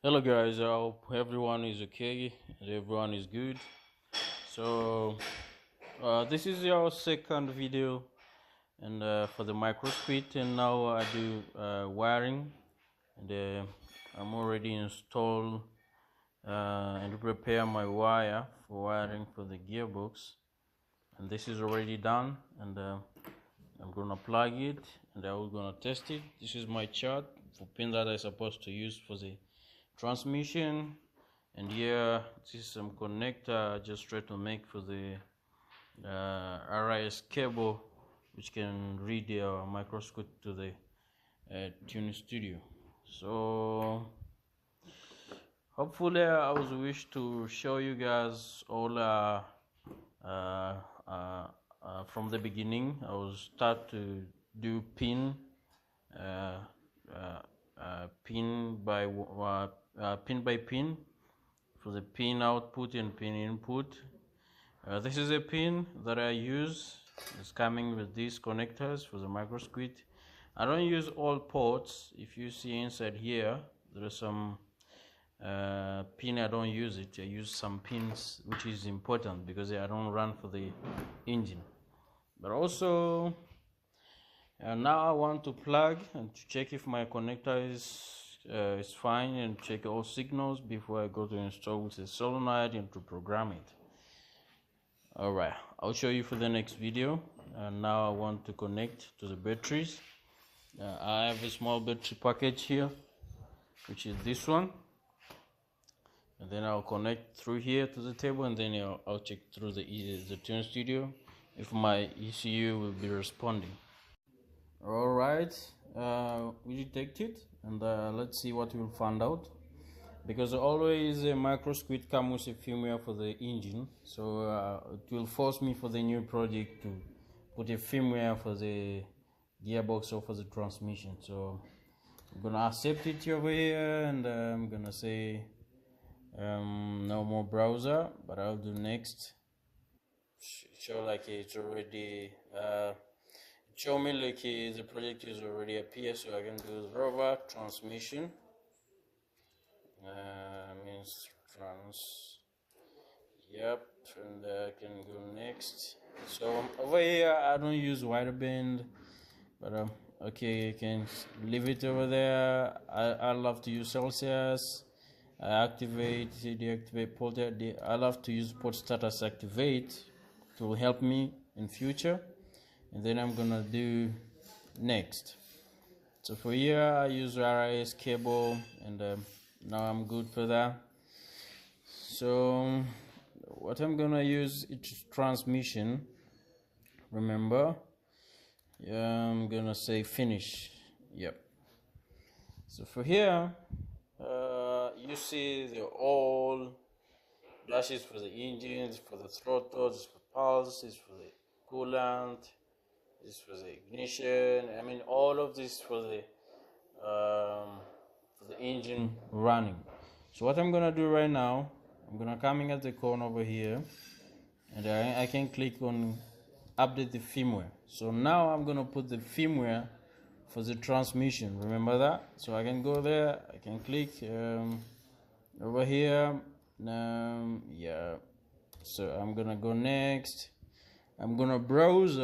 Hello guys, I hope everyone is okay and everyone is good. So this is our second video and for the microsquirt, and now I do wiring, and I'm already installed and prepare my wire for wiring for the gearbox, and this is already done, and I'm gonna plug it and I'm gonna test it. This is my chart for pin that I'm supposed to use for the transmission, and here this is some connector I just try to make for the RIS cable, which can read the microsquirt to the tuning studio. So hopefully I was wish to show you guys all from the beginning. I will start to do pin uh, uh, pin by pin for the pin output and pin input. This is a pin that I use. It's coming with these connectors for the microsquirt. I don't use all ports. If you see inside here, there are some pin I don't use it. I use some pins which is important because I don't run for the engine. But also now I want to plug and to check if my connector is fine, and check all signals before I go to install with a solenoid and to program it. Alright, I'll show you for the next video. And now I want to connect to the batteries. I have a small battery package here, which is this one, and then I'll connect through here to the table, and then I'll check through the tune studio if my ECU will be responding. Alright, we detected, and let's see what we'll find out, because always a microsquirt comes with a firmware for the engine, so it will force me for the new project to put a firmware for the gearbox or for the transmission. So I'm gonna accept it over here, and I'm gonna say no more browser, but I'll do next. Show like it's already show me like the project is already up here, so I can do the rover transmission. Means trans. Yep, and I can go next. So over here I don't use wideband, but okay, you can leave it over there. I love to use Celsius. I activate, deactivate port. I love to use port status activate to help me in future. And then I'm gonna do next. So for here I use RIS cable, and now I'm good for that. So what I'm gonna use is transmission. Remember, I'm gonna say finish. Yep. So for here, you see the all dashes for the engines, for the throttles, for pulses, for the coolant, this for the ignition. I mean, all of this for the engine running. So what I'm gonna do right now, I'm gonna coming at the corner over here, and I can click on update the firmware. So now I'm gonna put the firmware for the transmission. Remember that? So I can go there, I can click over here. Yeah. So I'm gonna go next. I'm gonna browse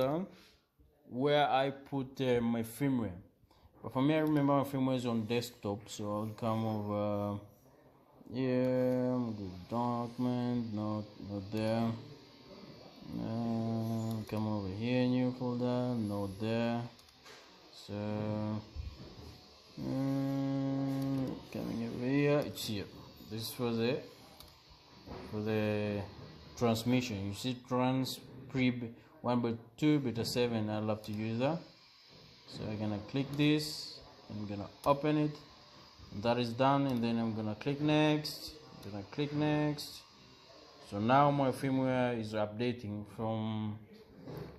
where I put my firmware. But for me, I remember my firmware is on desktop, so I'll come over. Yeah, good document, not there. Come over here, new folder, not there. So coming over here, it's here. This is for the transmission. You see trans pre 1/2 beta 7. I love to use that. So I'm gonna click this, I'm gonna open it, and that is done, and then I'm gonna click next, So now my firmware is updating from,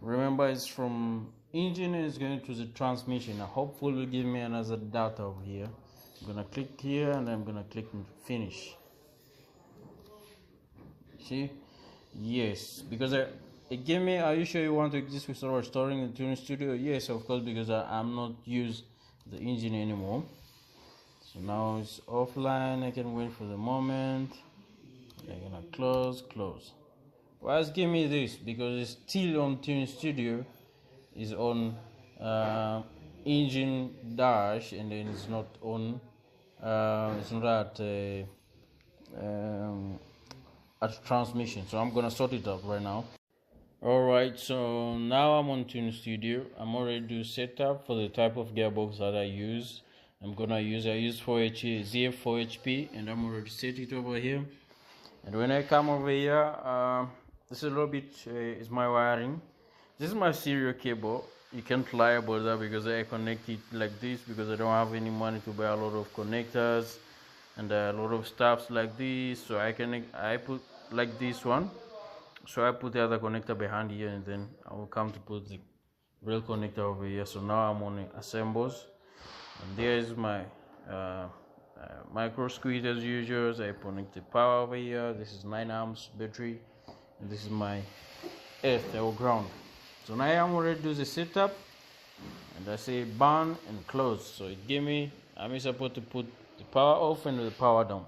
remember, it's from engine and it's going to the transmission. Now hopefully will give me another data over here. I'm gonna click here, and I'm gonna click finish. See, yes, because it gave me, are you sure you want to exist with our storing in the tuning studio? Yes, of course, because I'm not use the engine anymore. So now it's offline. I can wait for the moment. I'm gonna close. Why it's giving me this? Because it's still on Tune Studio. It's on engine dash, and then it's not on. It's not at transmission. So I'm gonna sort it out right now. Alright, so now I'm on Tune Studio. I'm already do setup for the type of gearbox that I use. I use ZF4HP, and I'm already set it over here. And when I come over here, this is a little bit is my wiring. This is my serial cable. You can't lie about that because I connect it like this because I don't have any money to buy a lot of connectors and a lot of stuffs like this. So I put like this one. So I put the other connector behind here, and then I will come to put the real connector over here. So now I'm on assembles, and there is my microsquirt as usual. I connect the power over here. This is 9 amps battery, and this is my earth or ground. So now I'm already do the setup, and I say burn and close. So it gave me, I'm supposed to put the power off and the power down.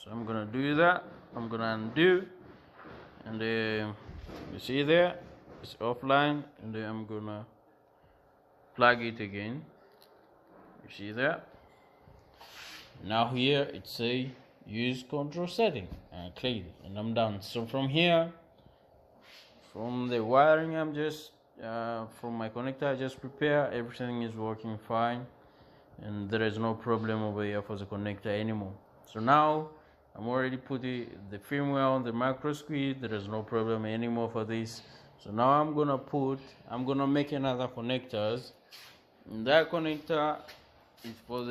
So I'm gonna do that. I'm gonna undo. And you see there it's offline, and then I'm gonna plug it again. You see that now here it's a use control setting, and click, and I'm done. So from here, from the wiring, I'm just from my connector I just prepare, everything is working fine, and there is no problem over here for the connector anymore. So now I'm already put the firmware on the microsquirt. There is no problem anymore for this. So now I'm gonna make another connectors, and that connector is for the